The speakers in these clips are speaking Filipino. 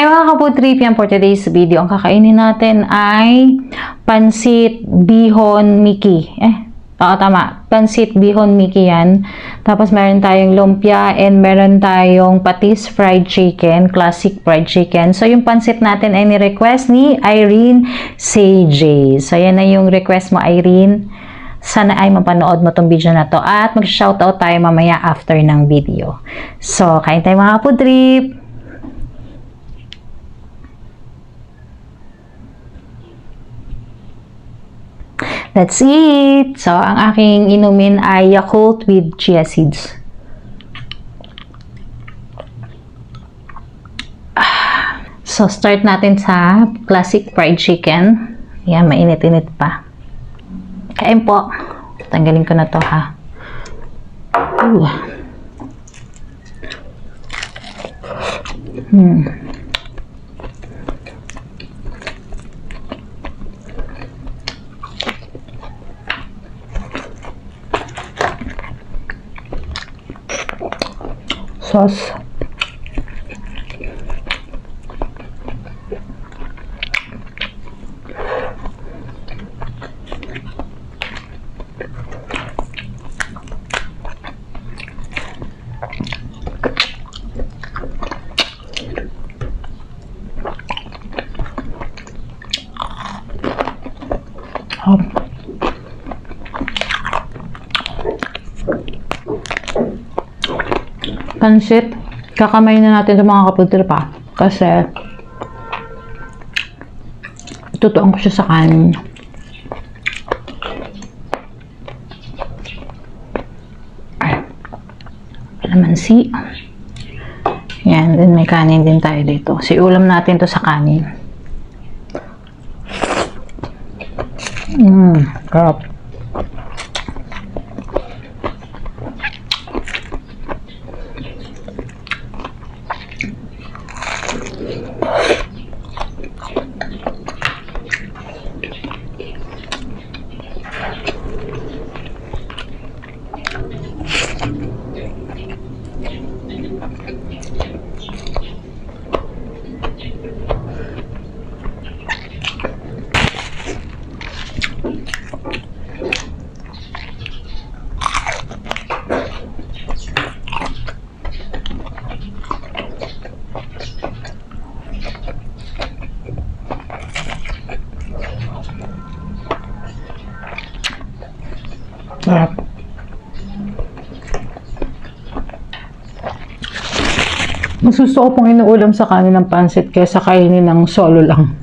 Hi mga kaputrip, yan for today's video. Ang kakainin natin ay pansit bihon Mickey. Oo, tama. Pansit bihon Mickey yan. Tapos meron tayong lumpia and meron tayong patis fried chicken, classic fried chicken. So yung pansit natin ay ni-request ni Irene CJ. So yan na yung request mo, Irene. Sana ay mapanood mo tong video na to at mag-shoutout tayo mamaya after ng video. So, kain tayo mga kaputrip. That's it! So, ang aking inumin ay Yakult with chia seeds. So, start natin sa classic fried chicken. Yan, mainit-init pa. Kain po. Tanggalin ko na to ha. Sauce. Pansit, kakamayin na natin itong mga kaputrip pa kasi tutuan ko siya sa kanin. Kalamansi. Yan, din may kanin din tayo dito. Ulam natin to sa kanin. Sarap. Sarap. Mas gusto ko pong inuulam sa kanin ng pansit kaysa kainin ng solo lang.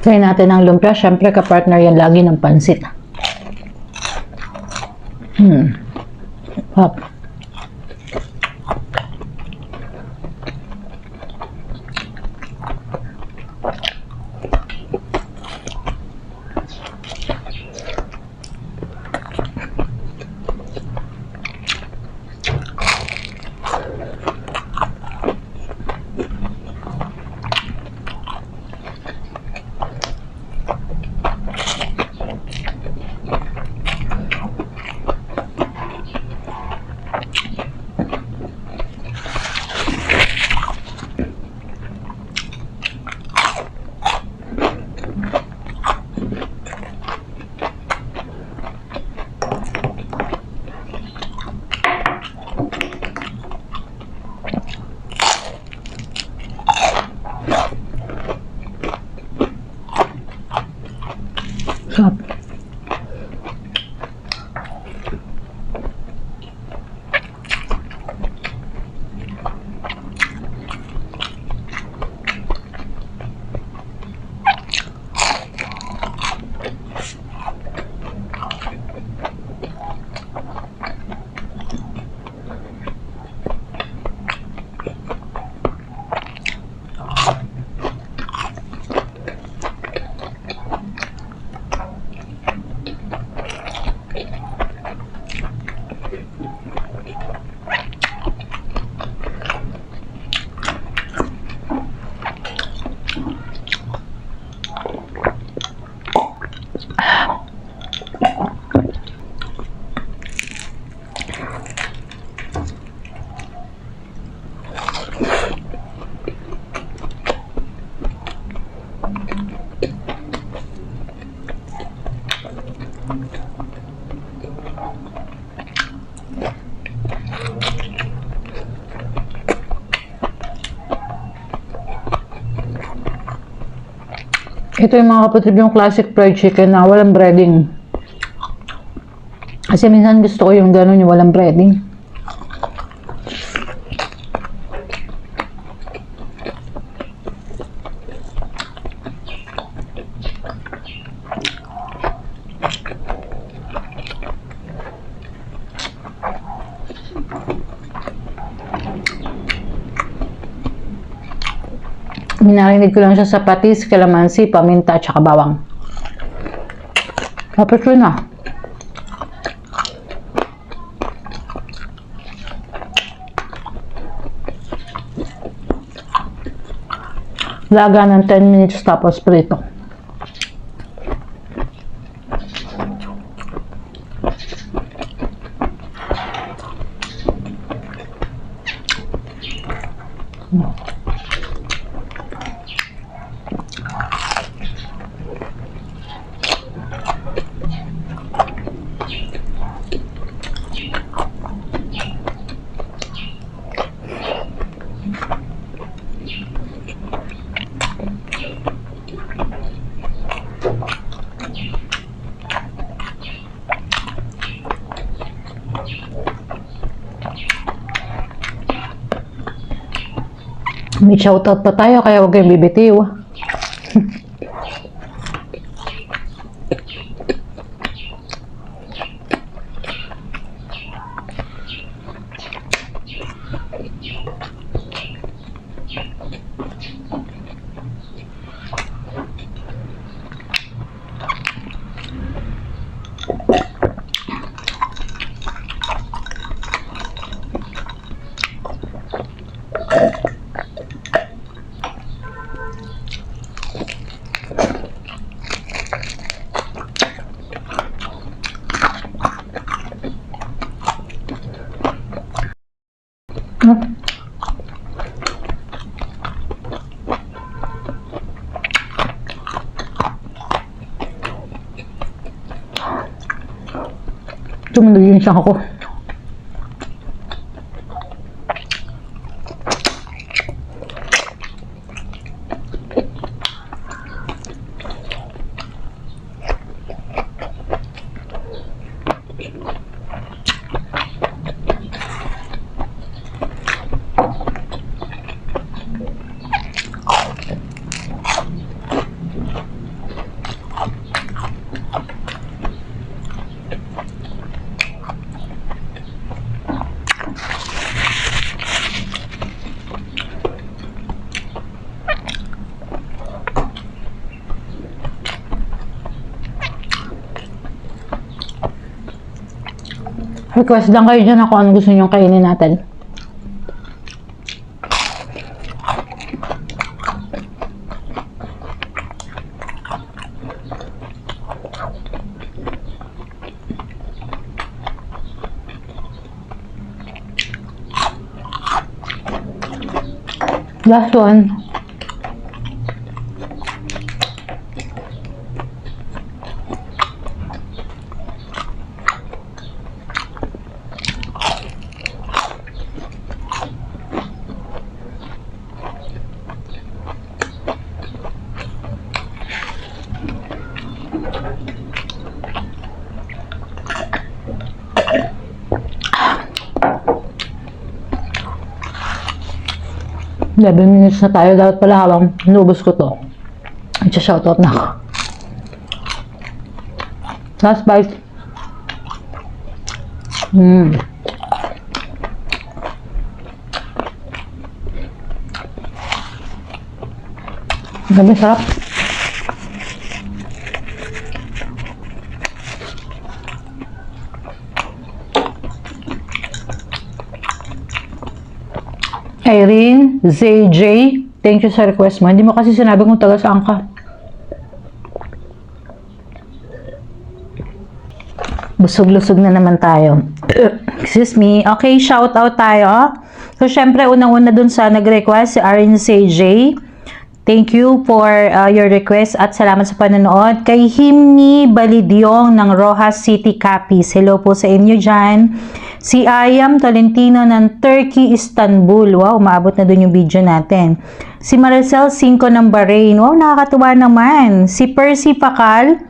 Try natin ang lumpia. Siyempre, kapartner yan lagi ng pansit. Hop. Sarap. Ito yung mga kapatid, yung classic fried chicken na walang breading. Kasi minsan gusto ko yung gano'n, yung walang breading. Minarinig ko lang siya sa patis, kalamansi, paminta, at saka bawang. Tapos yun na. Laga ng 10 minutes tapos prito. May shoutout pa tayo, kaya huwag kayong bibitiw. Tumunog yung siyang ako. Request lang kayo dyan kung ano gusto nyo kainin natin. Last one. 11 minutes na tayo. Dapat pala habang nubos ko to. I-shoutout na ako. Last bite. Grabe, sarap. Irene, ZJ, thank you sa request mo. Hindi mo kasi sinabi kung taga saan ka. Busog-lusog na naman tayo. Excuse me. Okay, shout out tayo. So, syempre, unang-una dun sa nag-request, si Irene ZJ. Thank you for your request at salamat sa panonood. Kay Himni Balidyong ng Rojas City, Capiz. Hello po sa inyo dyan. Si Ayam Tolentino ng Turkey, Istanbul. Wow, maabot na dun yung video natin. Si Maricel 5 ng Bahrain. Wow, nakakatuwa naman. Si Percy Pakal.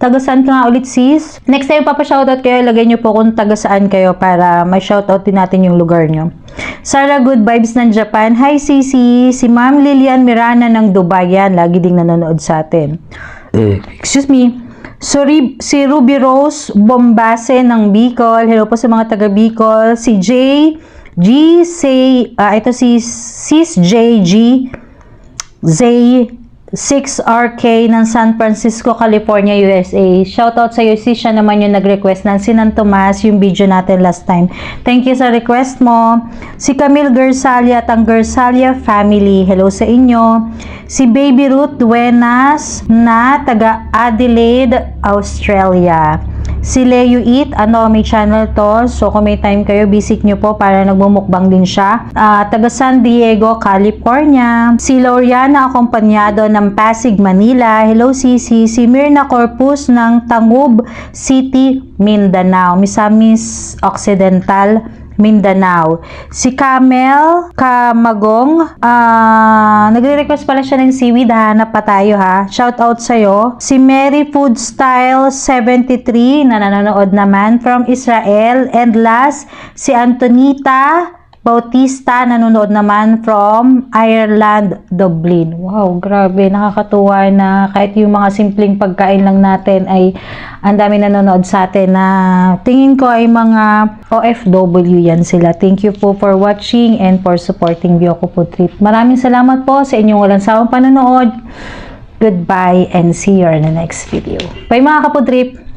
Taga saan ka nga ulit, sis? Next time, papa-shoutout kayo. Lagay nyo po kung taga saan kayo para may shoutout din natin yung lugar nyo. Sarah Good Vibes ng Japan. Hi, Sisi. Si Ma'am Lilian Mirana ng Dubai. Yan, lagi ding nanonood sa atin. Excuse me. Si Ruby Rose Bombase ng Bicol. Hello po sa mga taga Bicol. Si ito si Sis JG Zay 6RK ng San Francisco, California, USA. Shoutout sa iyo, sis. Siya naman yung nag-request ng Sinan Tomas, yung video natin last time. Thank you sa request mo. Si Camille Gersalia at ang Gersalia family. Hello sa inyo. Si Baby Ruth Duenas na taga Adelaide, Australia. Si Leo Eat, may channel to. So, kung may time kayo, visit nyo po para nagmumukbang din siya. Taga San Diego, California. Si Loriana Acompañado ng Pasig, Manila. Hello, Sisi. Si Mirna Corpus ng Tangub City, Mindanao. Misamis Occidental, Mindanao. Si Camel Kamagong, nagre-request pala siya ng seaweed. Hanap pa tayo, ha. Shout out sa'yo. Si Mary Food Style 73 na nanonood naman from Israel. And last, si Antonita Bautista nanonood naman from Ireland, Dublin. Wow, grabe. Nakakatuwa na kahit yung mga simpleng pagkain lang natin ay ang dami nanonood sa atin na tingin ko ay mga OFW yan sila. Thank you po for watching and for supporting Biyoko Food Trip. Maraming salamat po sa inyong walang sawang panonood. Goodbye and see you in the next video. Bye mga Kapod Trip!